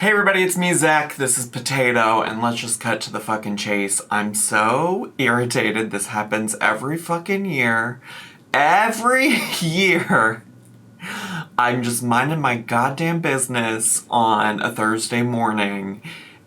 Hey everybody, it's me, Zach. This is Potato, and let's just cut to the fucking chase. I'm so irritated. This happens every fucking year. Every year. I'm just minding my goddamn business on a Thursday morning,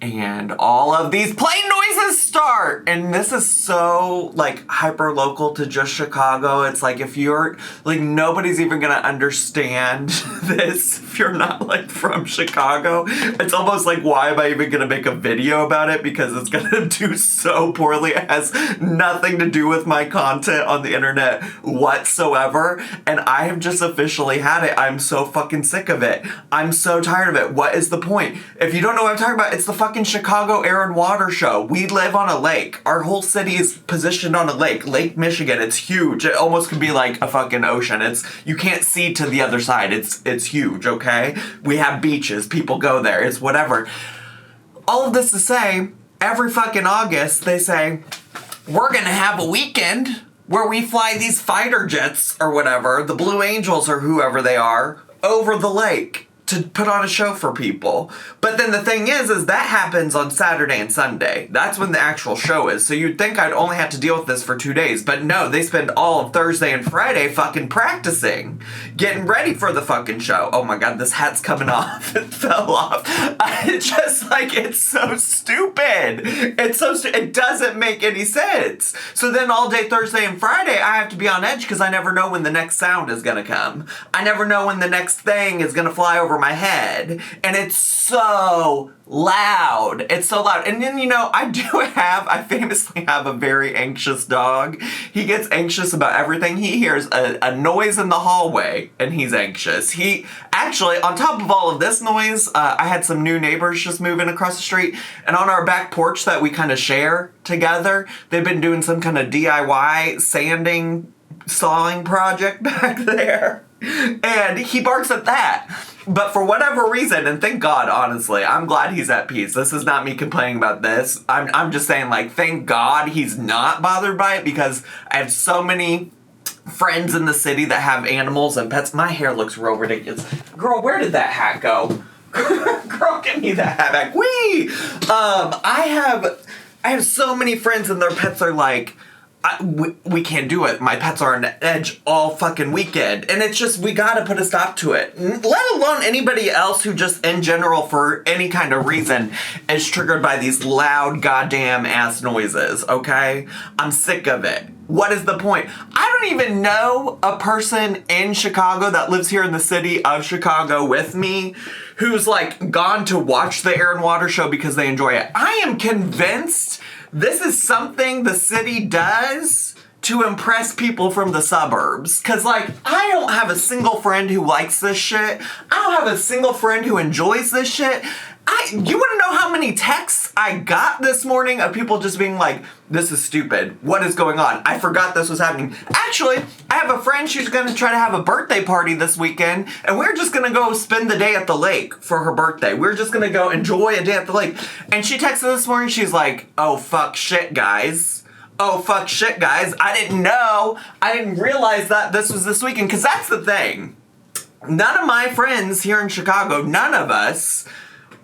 and all of these plane noises start. And this is so, hyper local to just Chicago. It's like, if you're, nobody's even gonna understand this if you're not, from Chicago. It's almost like, why am I even gonna make a video about it? Because it's gonna do so poorly. It has nothing to do with my content on the internet whatsoever. And I have just officially had it. I'm so fucking sick of it. I'm so tired of it. What is the point? If you don't know what I'm talking about, it's the fucking Chicago Air and Water Show. We live on a lake. Our whole city is positioned on a lake. Lake Michigan. It's huge. It almost could be like a fucking ocean. You can't see to the other side. It's huge, okay? We have beaches. People go there. It's whatever. All of this to say, every fucking August, they say, we're gonna have a weekend where we fly these fighter jets or whatever, the Blue Angels or whoever they are, over the lake to put on a show for people. But then the thing is that happens on Saturday and Sunday. That's when the actual show is. So you'd think I'd only have to deal with this for 2 days. But no, they spend all of Thursday and Friday fucking practicing, getting ready for the fucking show. Oh my God, this hat's coming off. It fell off. It's just it's so stupid. It's so stupid. It doesn't make any sense. So then all day Thursday and Friday, I have to be on edge because I never know when the next sound is gonna come. I never know when the next thing is gonna fly over my head, and it's so loud. It's so loud. And then, I famously have a very anxious dog. He gets anxious about everything. He hears a noise in the hallway, and he's anxious. He, actually, on top of all of this noise, I had some new neighbors just moving across the street, and on our back porch that we kind of share together, they've been doing some kind of DIY sawing project back there. And he barks at that. But for whatever reason, and thank God, honestly, I'm glad he's at peace. This is not me complaining about this. I'm just saying, thank God he's not bothered by it, because I have so many friends in the city that have animals and pets. My hair looks real ridiculous. Girl, where did that hat go? Girl, give me that hat back. Whee! I have so many friends and their pets are we can't do it. My pets are on edge all fucking weekend. And it's just, we gotta put a stop to it. Let alone anybody else who just, in general, for any kind of reason, is triggered by these loud goddamn ass noises, okay? I'm sick of it. What is the point? I don't even know a person in Chicago that lives here in the city of Chicago with me who's gone to watch the Air and Water Show because they enjoy it. I am convinced this is something the city does to impress people from the suburbs. Cause I don't have a single friend who likes this shit. I don't have a single friend who enjoys this shit. You wanna know how many texts I got this morning of people just being this is stupid. What is going on? I forgot this was happening. Actually, I have a friend, she's gonna try to have a birthday party this weekend, and we're just gonna go spend the day at the lake for her birthday. We're just gonna go enjoy a day at the lake. And she texted this morning, she's like, oh fuck shit, guys. Oh fuck shit, guys. I didn't know. I didn't realize that this was this weekend. Cause that's the thing. None of my friends here in Chicago, none of us,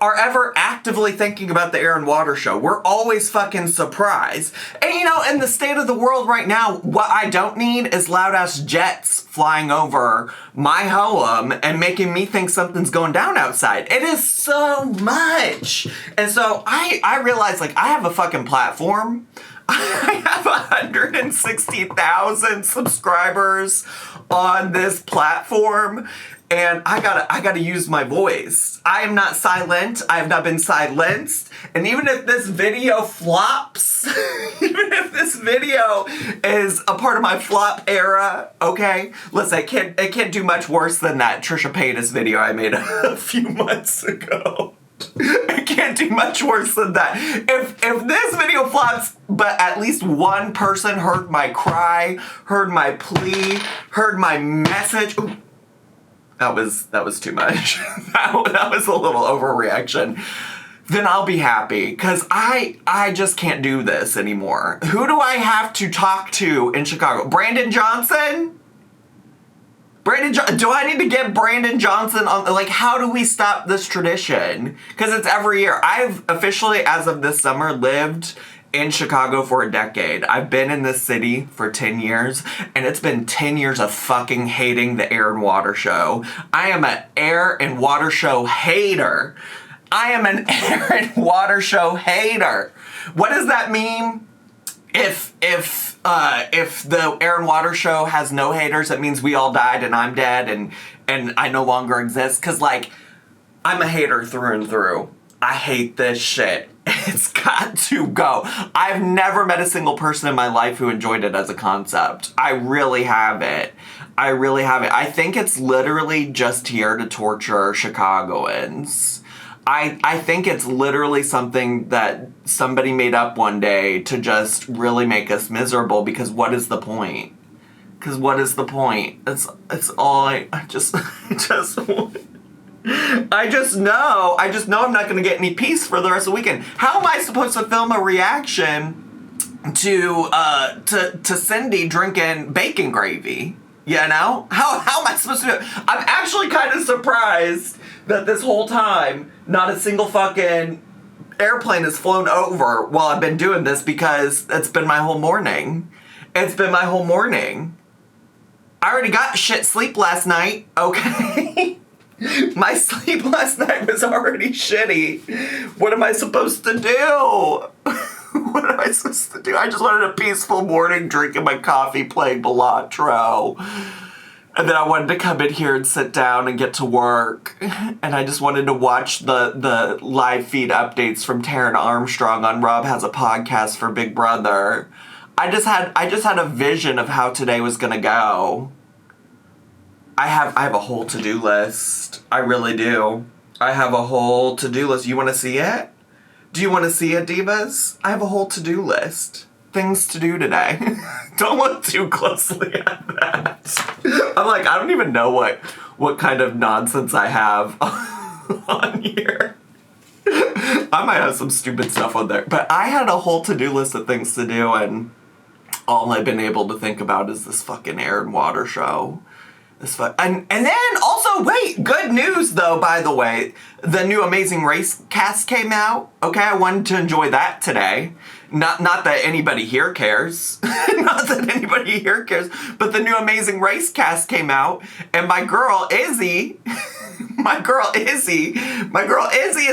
are ever actively thinking about the Air and Water Show. We're always fucking surprised. And in the state of the world right now, what I don't need is loud ass jets flying over my home and making me think something's going down outside. It is so much. And so I realize I have a fucking platform. I have 160,000 subscribers on this platform. And I gotta use my voice. I am not silent. I have not been silenced. And even if this video flops, even if this video is a part of my flop era, okay? Listen, it can't do much worse than that Trisha Paytas video I made a few months ago. It can't do much worse than that. If this video flops, but at least one person heard my cry, heard my plea, heard my message. Ooh, that was too much. that was a little overreaction. Then I'll be happy, because I just can't do this anymore. Who do I have to talk to in Chicago? Brandon Johnson? Do I need to get Brandon Johnson on? Like, how do we stop this tradition? Because it's every year. I've officially, as of this summer, lived in Chicago for a decade. I've been in this city for 10 years, and it's been 10 years of fucking hating the Air and Water Show. I am an Air and Water Show hater. I am an Air and Water Show hater. What does that mean? If the Air and Water Show has no haters, that means we all died and I'm dead and I no longer exist. Cause like, I'm a hater through and through. I hate this shit. It's got to go. I've never met a single person in my life who enjoyed it as a concept. I really haven't. I think it's literally just here to torture Chicagoans. I think it's literally something that somebody made up one day to just really make us miserable, because what is the point? Because what is the point? It's all I just know I'm not going to get any peace for the rest of the weekend. How am I supposed to film a reaction to Cindy drinking bacon gravy? You know? How am I supposed to do it? I'm actually kind of surprised that this whole time, not a single fucking airplane has flown over while I've been doing this, because it's been my whole morning. It's been my whole morning. I already got shit sleep last night, okay? My sleep last night was already shitty. What am I supposed to do? What am I supposed to do? I just wanted a peaceful morning, drinking my coffee, playing Balatro. And then I wanted to come in here and sit down and get to work. And I just wanted to watch the live feed updates from Taryn Armstrong on Rob Has a Podcast for Big Brother. I just had a vision of how today was gonna go. I have a whole to-do list. I really do. I have a whole to-do list. You want to see it? Do you want to see it, divas? I have a whole to-do list. Things to do today. Don't look too closely at that. I'm like, I don't even know what kind of nonsense I have on here. I might have some stupid stuff on there. But I had a whole to-do list of things to do, and all I've been able to think about is this fucking Air and Water Show. And then also, wait, good news though, by the way, the new Amazing Race cast came out. Okay, I wanted to enjoy that today. Not that anybody here cares. Not that anybody here cares. But the new Amazing Race cast came out, and my girl Izzy is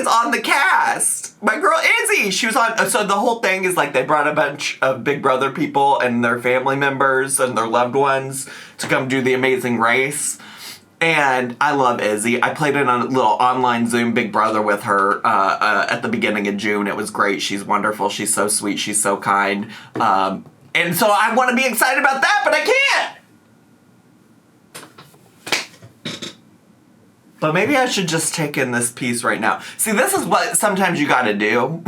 on the cast. My girl Izzy, she was on. So the whole thing is like they brought a bunch of Big Brother people and their family members and their loved ones to come do the Amazing Race. And I love Izzy. I played in a little online Zoom Big Brother with her at the beginning of June. It was great. She's wonderful. She's so sweet. She's so kind. And so I want to be excited about that, but I can't. But maybe I should just take in this piece right now. See, this is what sometimes you gotta do.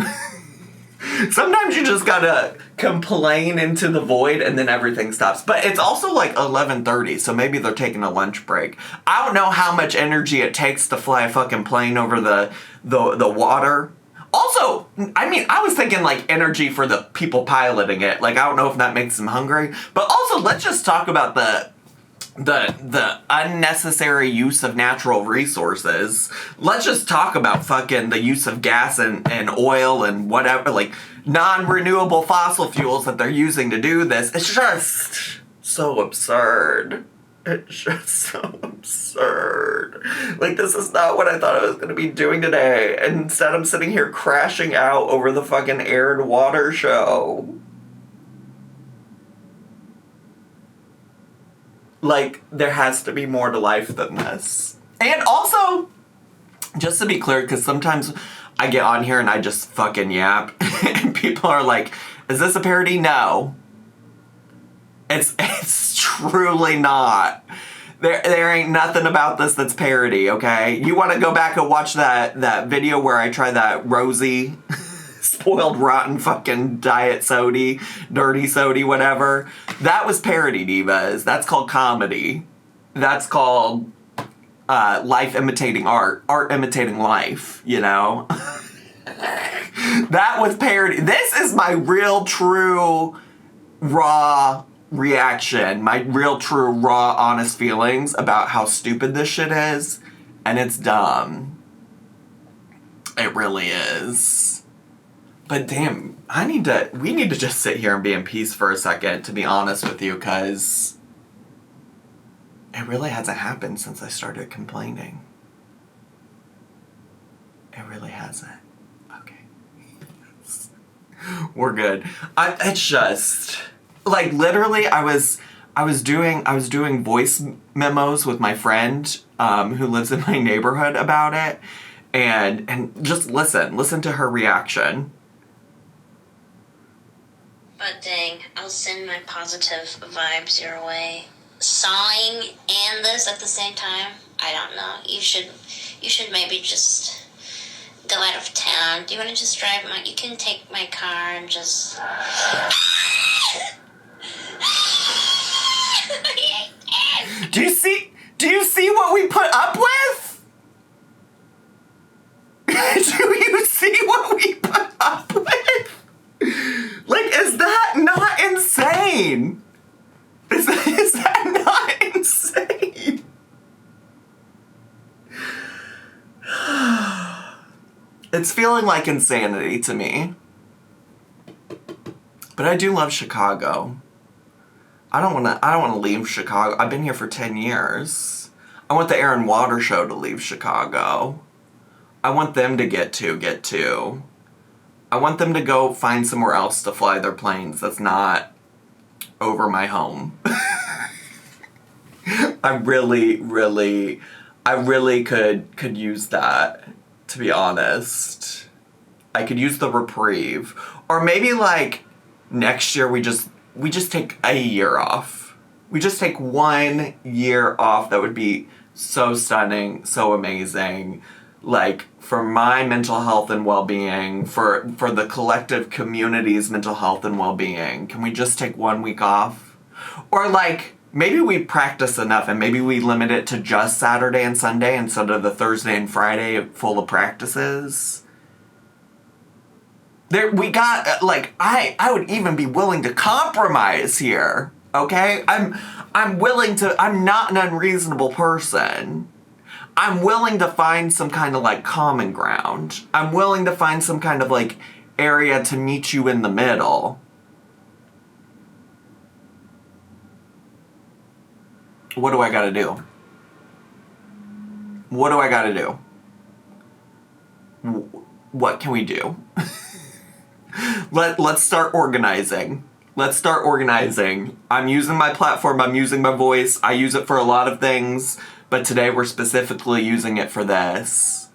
Sometimes you just gotta complain into the void and then everything stops. But it's also like 11:30, so maybe they're taking a lunch break. I don't know how much energy it takes to fly a fucking plane over the water. Also, I mean, I was thinking like energy for the people piloting it. Like, I don't know if that makes them hungry. But also, let's just talk about the unnecessary use of natural resources. Let's just talk about fucking the use of gas and oil and whatever, like non-renewable fossil fuels that they're using to do this. It's just so absurd. It's just so absurd. Like, this is not what I thought I was going to be doing today. And instead I'm sitting here crashing out over the fucking Air and Water Show. Like, there has to be more to life than this. And also, just to be clear, because sometimes I get on here and I just fucking yap, and people are like, is this a parody? No. It's truly not. There ain't nothing about this that's parody, okay? You want to go back and watch that video where I try that rosy, spoiled, rotten fucking diet soda, dirty soda, whatever. That was parody, divas. That's called comedy. That's called life imitating art. Art imitating life, you know? That was parody. This is my real, true, raw reaction, my real, true, raw, honest feelings about how stupid this shit is, and it's dumb. It really is. But damn, we need to just sit here and be in peace for a second, to be honest with you, because it really hasn't happened since I started complaining. It really hasn't. Okay. We're good. It's just, like, literally, I was doing voice memos with my friend who lives in my neighborhood about it, and just listen to her reaction. But dang, I'll send my positive vibes your way. Sawing and this at the same time? I don't know. You should maybe just go out of town. Do you want to just drive you can take my car and just... Do you see what we put up with? Do you see what we put up with? Like, is that not insane? Is that not insane? It's feeling like insanity to me. But I do love Chicago. I don't want to leave Chicago. I've been here for 10 years. I want the Air and Water Show to leave Chicago. I want them to get to. I want them to go find somewhere else to fly their planes that's not over my home. I really could use that, to be honest. I could use the reprieve. Or maybe, like, next year we just take a year off. We just take 1 year off. That would be so stunning, so amazing. Like, for my mental health and well-being, for the collective community's mental health and well-being, can we just take 1 week off? Or, like, maybe we practice enough and maybe we limit it to just Saturday and Sunday instead of the Thursday and Friday full of practices. We got, like, I would even be willing to compromise here, okay? I'm not an unreasonable person. I'm willing to find some kind of, like, common ground. I'm willing to find some kind of, like, area to meet you in the middle. What do I gotta do? What do I gotta do? What can we do? Let's start organizing. Let's start organizing. I'm using my platform. I'm using my voice. I use it for a lot of things. But today we're specifically using it for this.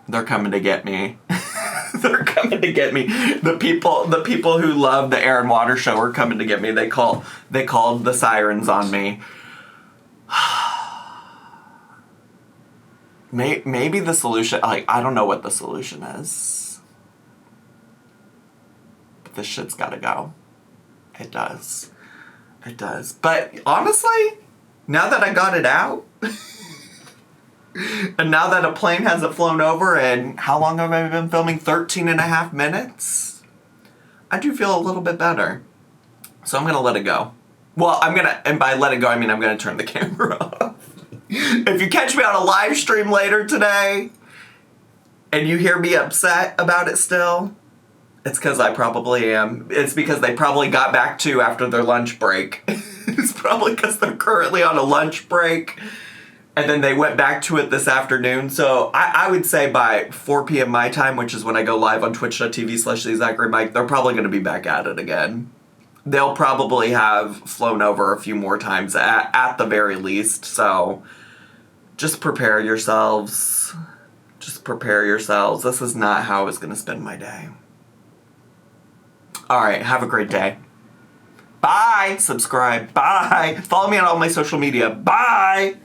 They're coming to get me. They're coming to get me. The people who love the Air and Water Show are coming to get me. They called the sirens on me. Maybe the solution, like, I don't know what the solution is. But this shit's gotta go. It does. It does. But honestly, now that I got it out, and now that a plane hasn't flown over, and how long have I been filming? 13 and a half minutes? I do feel a little bit better. So I'm going to let it go. Well, and by let it go, I mean I'm going to turn the camera off. If you catch me on a live stream later today, and you hear me upset about it still, it's because I probably am. It's because they probably got back to after their lunch break. It's probably because they're currently on a lunch break. And then they went back to it this afternoon. So I would say by 4 p.m. my time, which is when I go live on twitch.tv/thezacharymike, they're probably going to be back at it again. They'll probably have flown over a few more times at the very least. So just prepare yourselves. Just prepare yourselves. This is not how I was going to spend my day. All right, have a great day. Bye. Subscribe. Bye. Follow me on all my social media. Bye.